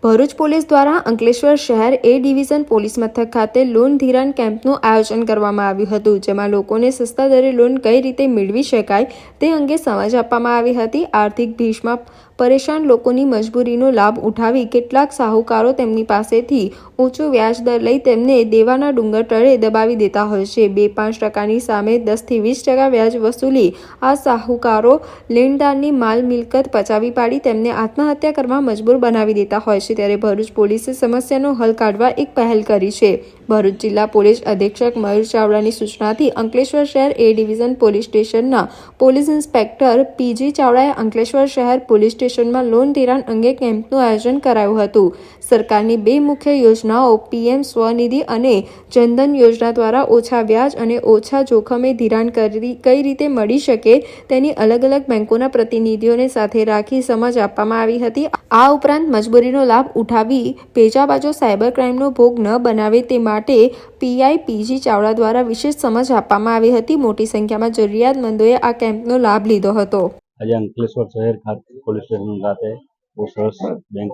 Bharuch police દ્વારા અંકલેશ્વર શહેર એ division police મથક ખાતે લોન ધિરાણ કેમ્પનું આયોજન કરવામાં આવ્યું હતું, જેમાં લોકોને સસ્તા દરે લોન કઈ રીતે મેળવી શકાય તે અંગે સમજ આપવામાં આવી હતી। આર્થિક ભીષમાં પરેશાન લોકોની મજબૂરીનો લાભ ઉઠાવી કેટલાક સાહુકારો તેમની પાસેથી ઊંચું વ્યાજ દર લઈ તેમને દેવાના ડુંગર તળે દબાવી દેતા હોય છે। 2-5% સામે 10થી 20% વ્યાજ વસૂલી આ સાહુકારો લેણદારની માલ મિલકત પચાવી પાડી તેમને આત્મહત્યા કરવા મજબૂર બનાવી દેતા હોય છે। ત્યારે ભરૂચ પોલીસે સમસ્યાનો હલ કાઢવા એક પહેલ કરી છે। ભરૂચ જિલ્લા પોલીસ અધિક્ષક મયુર ચાવડાની સૂચનાથી અંકલેશ્વર શહેર એ ડિવિઝન પોલીસ સ્ટેશનના પોલીસ ઇન્સ્પેક્ટર પીજી ચાવડાએ અંકલેશ્વર શહેર પોલીસ સ્ટેશનમાં લોન ધિરાણ અંગે કેમ્પનું આયોજન કરાયું હતું। સરકારની 2 મુખ્ય યોજનાઓ પીએમ સ્વનિધિ અને જનધન યોજના દ્વારા ઓછા વ્યાજ અને ઓછા જોખમે ધિરાણ કઈ રીતે મળી શકે તેની અલગ અલગ બેંકોના પ્રતિનિધિઓને સાથે રાખી સમજ આપવામાં આવી હતી। આ ઉપરાંત મજબૂરીનો લાભ ઉઠાવી પેજાબાજો સાયબર ક્રાઇમનો ભોગ ન બનાવે તે માટે પીઆઈ પીજી ચાવડા દ્વારા વિશેષ સમજ આપવામાં આવી હતી। મોટી સંખ્યામાં જરૂરિયાતમંદોએ આ કેમ્પનો લાભ લીધો હતો। આજે અંકલેશ્વર શહેર ખાતે પોલીસ સ્ટેશન ખાતે બહુ સરસ બેંક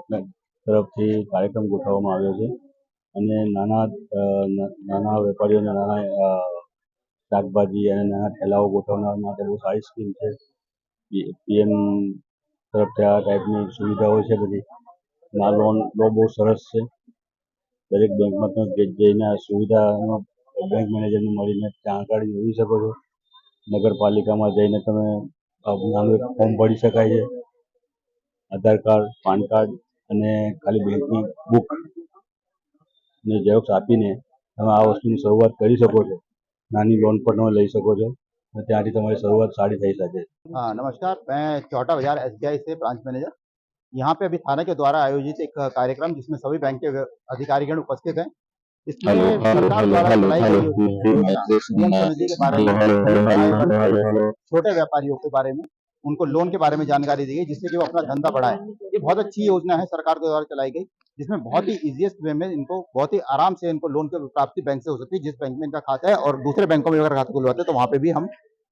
તરફથી કાર્યક્રમ ગોઠવવામાં આવ્યો છે અને નાના વેપારીઓને નાના શાકભાજી અને નાના ઠેલાઓ ગોઠવવા માટે બહુ સારી સ્કીમ છે। પીએમ તરફથી આ ટાઈપની સુવિધાઓ છે બધી। આ લોન બહુ સરસ છે। દરેક બેંકમાં તમે જઈને આ સુવિધાનો બેંક મેનેજરને મળીને જાણકારી મેળવી શકો છો। નગરપાલિકામાં જઈને તમે નાનું એક ફોર્મ ભરી શકાય છે। આધાર કાર્ડ, પાન કાર્ડ અને ખાલી બેંકની બુક ને ઝેરોક્ષ આપીને તમે આ વસ્તુની શરૂઆત કરી શકો છો। નાની લોન પણ તમે લઈ શકો છો અને ત્યાંથી તમારી શરૂઆત સારી થઈ શકે। हाँ नमस्कार, मैं चौटा बाजार एसबीआई से ब्रांच मैनेजर। यहाँ पे अभी थाने के द्वारा आयोजित एक कार्यक्रम जिसमें सभी बैंक के अधिकारीगण उपस्थित हैं। इसमें सरकार द्वारा चलाई गई योजना पीएम स्वनिधि के बारे में, छोटे व्यापारियों के बारे में, उनको लोन के बारे में जानकारी दी गई जिससे कि वो अपना धंधा बढ़ाएं। ये बहुत अच्छी योजना है सरकार के द्वारा चलाई गई, जिसमें बहुत ही इजीएस्ट वे में इनको बहुत ही आराम से इनको लोन की प्राप्ति बैंक से हो सकती है। जिस बैंक में इनका खाता है और दूसरे बैंकों में अगर खाता खुलवाते हैं तो वहाँ पे भी हम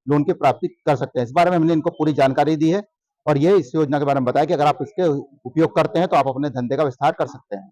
लोन की प्राप्ति कर सकते हैं। इस बारे में हमने इनको पूरी जानकारी दी है और ये इस योजना के बारे में बताया कि अगर आप इसके उपयोग करते हैं तो आप अपने धंधे का विस्तार कर सकते हैं।